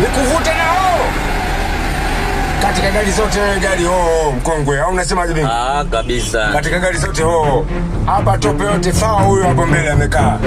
nikuvute nao katika gari zote. Gari mkongwe, au unasemaje mimi? Kabisa. Katika gari zote hapa tope yote FAW huyo hapo mbele amekaa.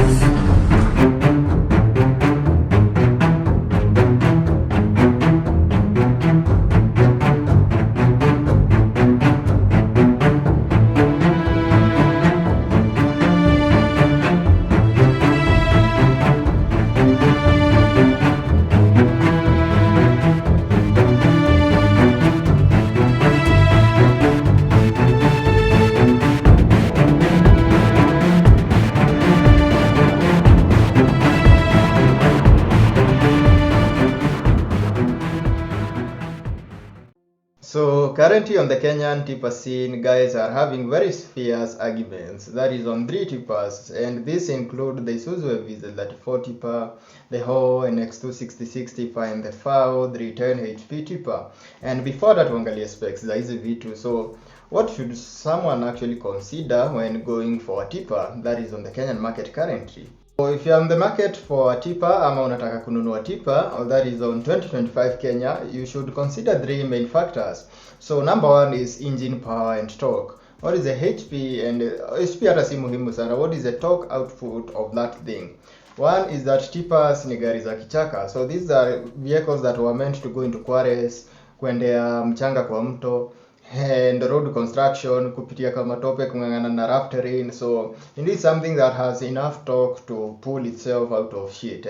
So currently on the Kenyan tipper scene, guys are having very fierce arguments. That is on 3 tippers, and this include the Isuzu FVZ 34 tipper, the Howo NX 266 tipper, and the FAW 310 HP tipper. And before that, wangalia specs the Isuzu V2. So what should someone actually consider when going for a tipper that is on the Kenyan market currently? So if you're on the market for a tipper ama unataka kununua tipper, or that is on 2025 Kenya, you should consider 3 main factors. So number 1 is engine power and torque. What is the HP? And HP hata si muhimu sana. What is the torque output of that thing? One is that tippers ni gari za kichaka. So these are vehicles that were meant to go into quarries, kuendea mchanga kwa mto, and road construction, kupitia kama tope, kungangana na rough terrain. So you need something that has enough torque to pull itself out of shit.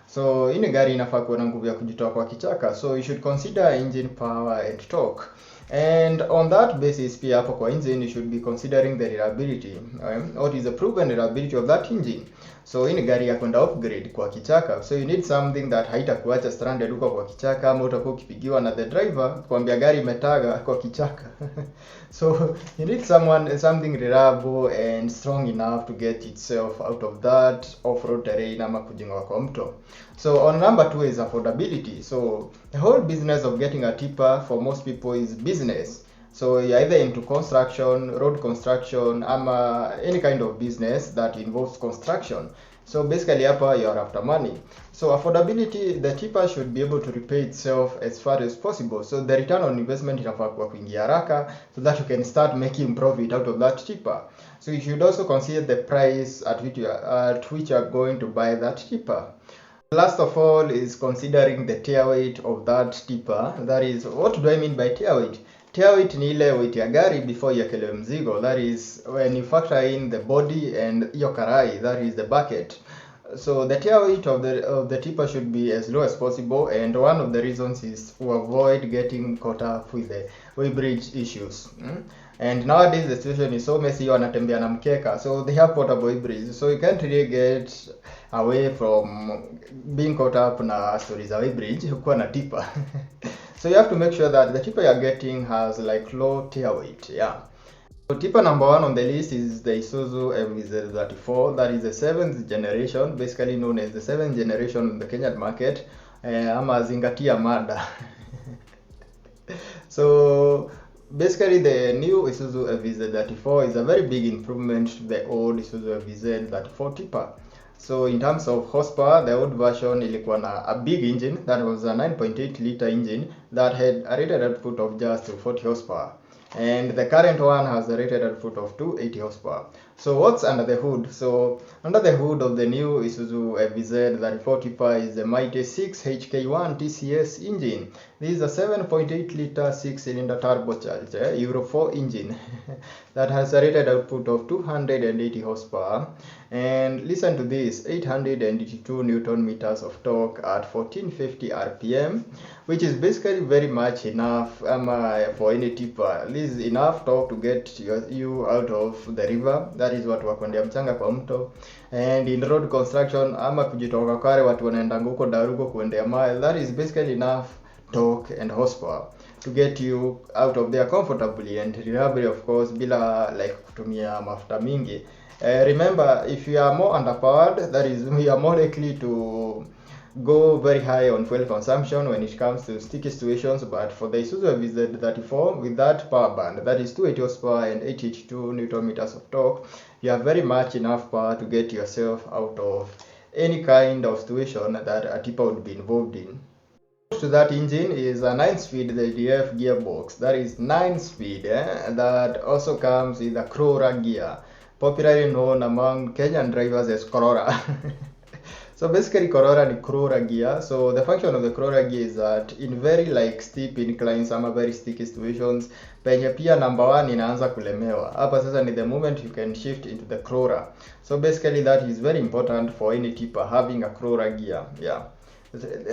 So ini gari inafaa kuwa na nguvu ya kujitoa kwa kichaka. So you should consider engine power and torque. And on that basis, pia hapo kwa engine, you should be considering the reliability. What is the proven reliability of that engine? So ini gari ya kwenda off grid kwa kichaka. So you need something that haitakuacha stranded huko kwa kichaka, ama utakuwa ukipigiwa na the driver kuambia gari imetaga kwa kichaka. So you need something reliable and strong enough to get itself out of that off-road terrain ama kujinga kwa mto. So on number 2 is affordability. So the whole business of getting a tipper for most people is business. So you're either into construction, road construction, ama any kind of business that involves construction. So basically hapa you're after money. So affordability, the tipper should be able to repay itself as far as possible. So the return on investment inafaa kuwa kuingia haraka so that you can start making profit out of that tipper. So you should also consider the price at which you are going to buy that tipper. Last of all is considering the tear weight of that tipper. That is, what do I mean by tear weight? Tear weight ni ile weight ya gari before iekelewe mzigo. That is when you factor in the body and hiyo karai, that is the bucket. So the tear weight of the tipper should be as low as possible, and one of the reasons is to avoid getting caught up with the weighbridge issues. And nowadays the situation is so messy, wanatembea na mkeka, so they have portable weighbridge, so you can't really get away from being caught up na stories za weighbridge ukiwa na tipper. So you have to make sure that the tipper you're getting has like low tear weight. So tipper number 1 on the list is the Isuzu FVZ 34. That is the 7th generation, basically known as the 7th generation in the Kenyan market. Ama zingatia mada. So basically the new Isuzu FVZ 34 is a very big improvement to the old Isuzu FVZ 34 tipper. So in terms of horsepower, the old version ilikuwa na a big engine that was a 9.8 liter engine that had a rated output of just 40 horsepower. And the current one has a rated output of 280 horsepower. So what's under the hood? So under the hood of the new Isuzu FVZ 34 tipper is the mighty 6HK1 TCS engine. This is a 7.8 liter 6-cylinder turbocharged Euro 4 engine that has a rated output of 280 horsepower. And listen to this, 882 Newton meters of torque at 1450 RPM, which is basically very much enough for any tipper. At least enough torque to get you out of the river. That is what wakwendea mchanga kwa mto. And in road construction, ama kujitoka kare watu wanaenda huko darugo kuendea mile, that is basically enough torque and horsepower to get you out of there comfortably and reliably, of course, bila like kutumia mafuta mingi. Remember, if you are more underpowered, that is, you are more likely to go very high on fuel consumption when it comes to sticky situations. But for the Isuzu FVZ 34 with that power band, that is 280 horsepower and 882 Newton meters of torque, you have very much enough power to get yourself out of any kind of situation that a tipper would be involved in. to that engine is a 9-speed ZDF gearbox. That is 9-speed, that also comes with a Corolla gear, popularly known among Kenyan drivers as Corolla. So basically Corolla ni Corolla gear. So the function of the Corolla gear is that in very like steep inclines ama very sticky situations, penye pia number 1 inaanza kulemewa, hapa sasa ni the moment you can shift into the Corolla. So basically that is very important for any tipper having a Corolla gear. Yeah,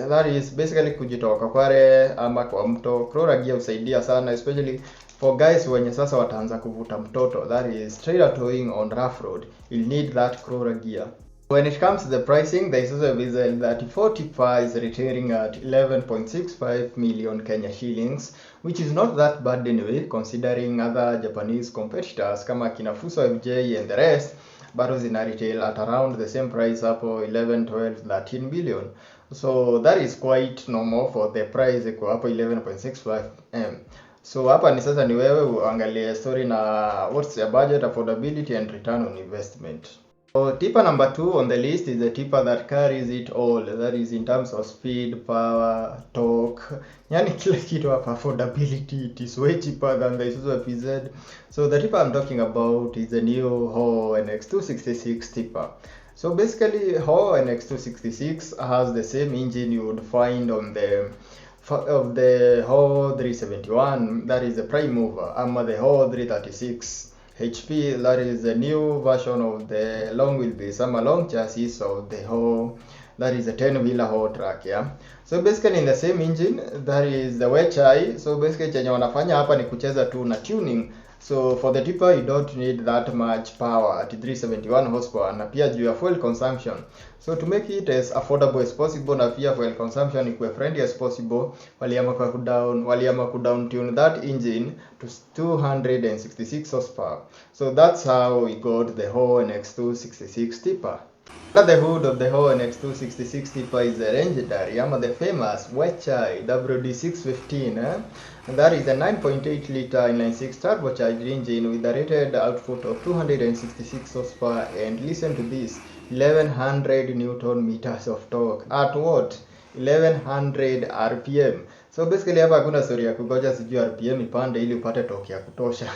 that is basically kujitoka kware ama kwa mto. Corolla gear husaidia sana, especially for guys wenye sasa wataanza kuvuta mtoto, that is trailer towing on rough road. You'll need that Corolla gear. When it comes to the pricing, the Isuzu FVZ 34 tipper is retailing at 11.65 million Kenya shillings, which is not that bad anyway, considering other Japanese competitors kama kina Fuso FJ and the rest, but zina retail at around the same price hapo 11, 12, 13 billion. So that is quite normal for the price iko hapo 11.65 M. So hapa ni sasa ni wewe uangalie story na what's your budget, affordability and return on investment. So tipper number 2 on the list is the tipper that carries it all. That is in terms of speed, power, torque, yani kila kitu hapa. Affordability, it is way cheaper than the Isuzu FVZ. So the tipper I'm talking about is the new Howo NX 266 tipper. So basically Howo NX 266 has the same engine you would find on the Howo 371, that is the prime mover, ama the Howo 336 HP, that is the new version of the long wheelbase, ama long chassis of the Howo, that is a 10-wheeler Howo truck. Yeah, so basically in the same engine, that is the WHI. So basically chenye wanafanya hapa ni kucheza tu na tuning. So for the tipper you don't need that much power at 371 horsepower, na pia juu ya fuel consumption. So to make it as affordable as possible na pia fuel consumption ikuwe friendly as possible, waliamua kudown tune that engine to 266 horsepower. So that's how we got the Howo NX 266 tipper. At the hood of the Howo NX 266 tipper is the legendary ama the famous WHI WD615. And that is a 9.8 liter inline-6 turbocharged engine with a rated output of 266 horsepower and listen to this, 1100 Newton meters of torque at what? 1100 RPM. So basically hapa hakuna story ya kugoja sijui RPM ipande ili upate torque ya kutosha.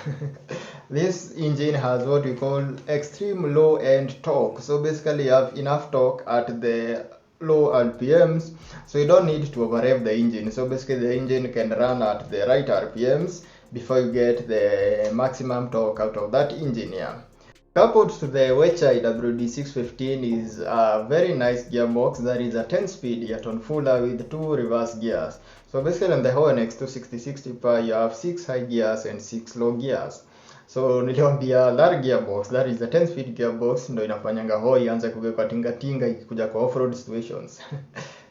This engine has what we call extreme low end torque. So basically you have enough torque at the low RPMs, so you don't need to overrev the engine. So basically the engine can run at the right RPMs before you get the maximum torque out of that engine. Yeah. Coupled to the WHI WD615 is a very nice gearbox that is a 10-speed yet on fuller with 2 reverse gears. So basically on the Howo NX 266 tipper you have 6 high gears and 6 low gears. So niliwaambia that gearbox, that is the 10-speed gearbox, ndo inafanyanga Howo ianze kugeuka tinga ikikuja kwa off-road situations.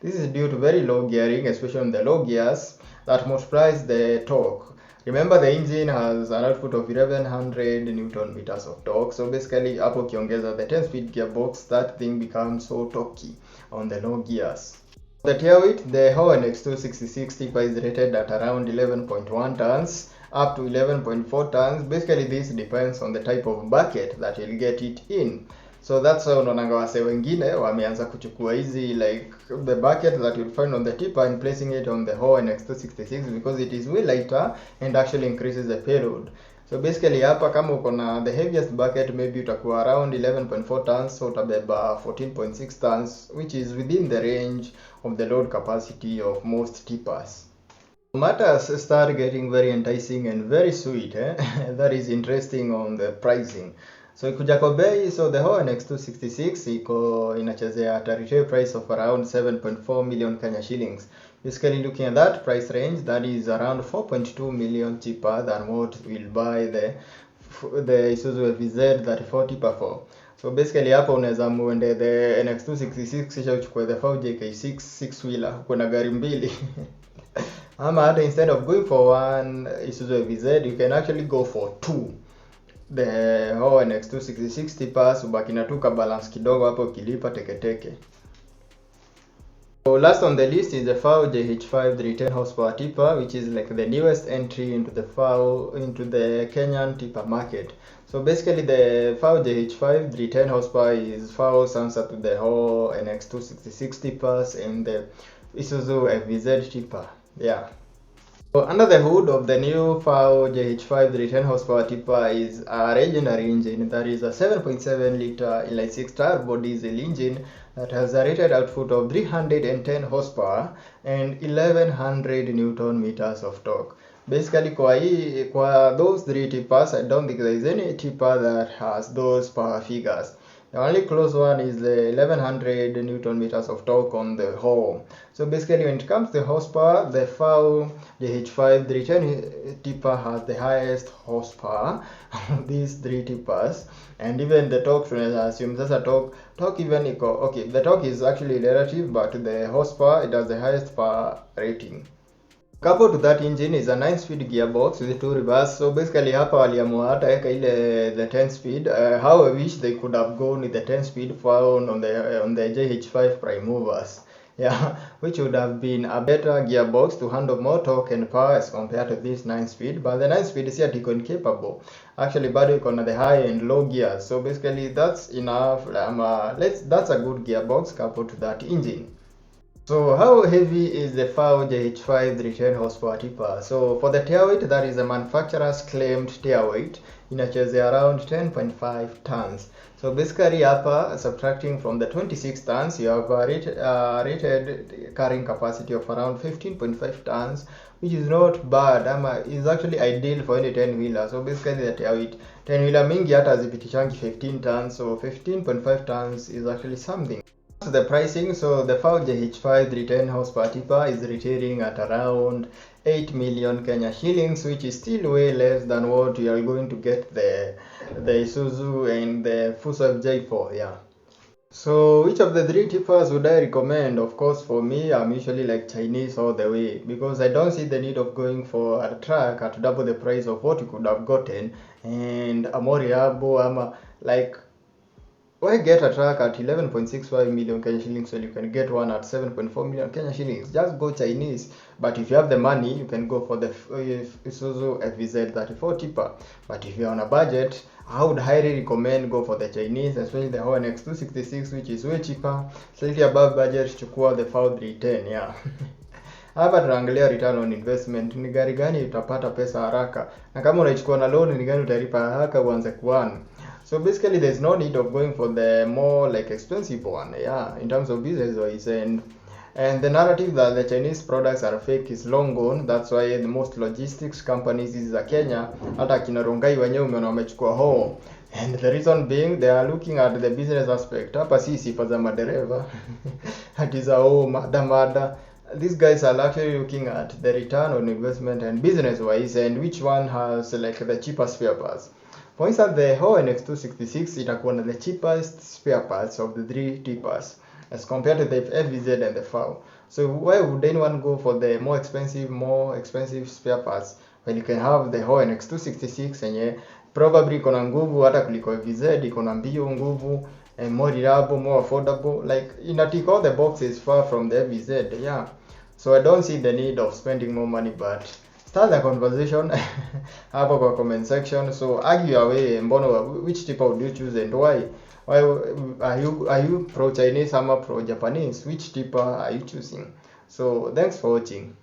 This is due to very low gearing, especially on the low gears, that multiplies the torque. Remember the engine has an output of 1100 Newton meters of torque. So basically hapo ukiongeza the 10-speed gearbox, that thing becomes so torquey on the low gears. The tail weight, the Howo NX 266 tipper is rated at around 11.1 tons up to 11.4 tons. Basically this depends on the type of bucket that you'll get it in. So that's how unaonanga wase wengine wameanza kuchukua hizi like the bucket that you'll find on the tipper and placing it on the Howo NX 266 because it is way lighter and actually increases the payload. So basically hapa kama uko na the heaviest bucket maybe utakuwa around 11.4 tons, so utabeba 14.6 tons, which is within the range of the load capacity of most tippers. Matters start getting very enticing and very sweet. That is interesting on the pricing. So ikuja kwa bei, so the Howo NX 266 iko inachezea at a retail price of around 7.4 million Kenya shillings. Basically looking at that price range, that is around 4.2 million cheaper than what we'll buy the Isuzu FVZ 34 tipper for. So basically hapa unaweza muende the NX 266 kisha uchukue the FAW JK6 6-wheeler, kuna gari mbili. Ama hata instead of going for one Isuzu FVZ, you can actually go for 2. The Howo NX 266 tipper, ubaki na tu ka balance kidogo hapo ukilipa teketeke. So last on the list is the FAW JH5 310 horsepower tipper, which is like the newest entry into the Kenyan tipper market. So basically the FAW JH5 310 horsepower is FAW's answer to the Howo NX 266 tippers, and the Isuzu FVZ tipper. Yeah. So under the hood of the new FAW JH5 310 horsepower tipper is a legendary engine that is a 7.7 liter inline 6 turbo diesel engine that has a rated output of 310 horsepower and 1100 newton meters of torque. Basically kwa those three tippers, I don't think there is any tipper that has those power figures. The only close one is the 1100 newton meters of torque on the Howo. So basically when it comes to horsepower, the FAW JH5 310 tipper has the highest horsepower of these three tippers, and even the torque, assume that's a torque even equal. Okay, the torque is actually relative, but the horsepower, it has the highest power rating. Coupled to that engine is a 9-speed gearbox with 2 reverse. So basically hapa waliamua hata eka ile the 10 speed. How I wish they could have gone with the 10 speed found on the JH5 prime movers. Yeah, which would have been a better gearbox to handle more torque and power as compared to this 9 speed. But the 9 speed is yet incapable. Actually, bado iko na the high and low gears. So basically that's enough. That's a good gearbox coupled to that engine. So how heavy is the FAW JH5 310 horsepower tipper? So for the tear weight, that is the manufacturer's claimed tear weight, inachezea around 10.5 tons. So basically hapa, subtracting from the 26 tons, you have a rated carrying capacity of around 15.5 tons, which is not bad. Is actually ideal for any 10-wheeler. So basically the tear weight, 10-wheeler mingi hata zipitishangi 15 tons, so 15.5 tons is actually something. So the pricing, so the FAW JH5 310 horsepower tipper is retailing at around 8 million Kenya shillings, which is still way less than what you are going to get the Isuzu and the FAW FJ for. Yeah. So which of the three tippers would I recommend? Of course, for me, I'm usually like Chinese all the way, because I don't see the need of going for a truck at double the price of what you could have gotten, and a more reliable, like, why get a truck at 11.65 million Kenya shillings when you can get one at 7.4 million Kenya shillings? Just go Chinese. But if you have the money, you can go for the Isuzu FVZ 34 tipper. But if you're on a budget, I would highly recommend go for the Chinese, especially the Howo NX 266, which is way cheaper, slightly above budget, chukua the FAW 310. Yeah. Hapa tunaangalia return on investment. Ni gari gani utapata pesa haraka, na kama unaichukua na loan ni gani utalipa haraka uanze kuana. So basically there's no need of going for the more like expensive one, yeah, in terms of business wise, and the narrative that the Chinese products are fake is long gone. That's why the most logistics companies is Kenya, hata kina Rongai wenyewe umeona wamechukua Howo, and the reason being they are looking at the business aspect. Hapa si sifa za madereva ati za mada. These guys are actually looking at the return on investment and business wise, and which one has like the cheapest spare parts. For instance, the Howo NX 266 itakuwa na the cheapest spare parts of the three tippers as compared to the FVZ and the FAW. So why would anyone go for the more expensive spare parts when you can have the Howo NX 266 yenye probably iko na nguvu hata kuliko FVZ, iko na mbio, nguvu, and more reliable, more affordable, like inatik all the boxes far from the FVZ. Yeah. So I don't see the need of spending more money, but start the conversation hapo kwa comment section. So argue away, which tipper would you choose and why? Why are you pro Chinese or pro Japanese? Which tipper are you choosing? So thanks for watching.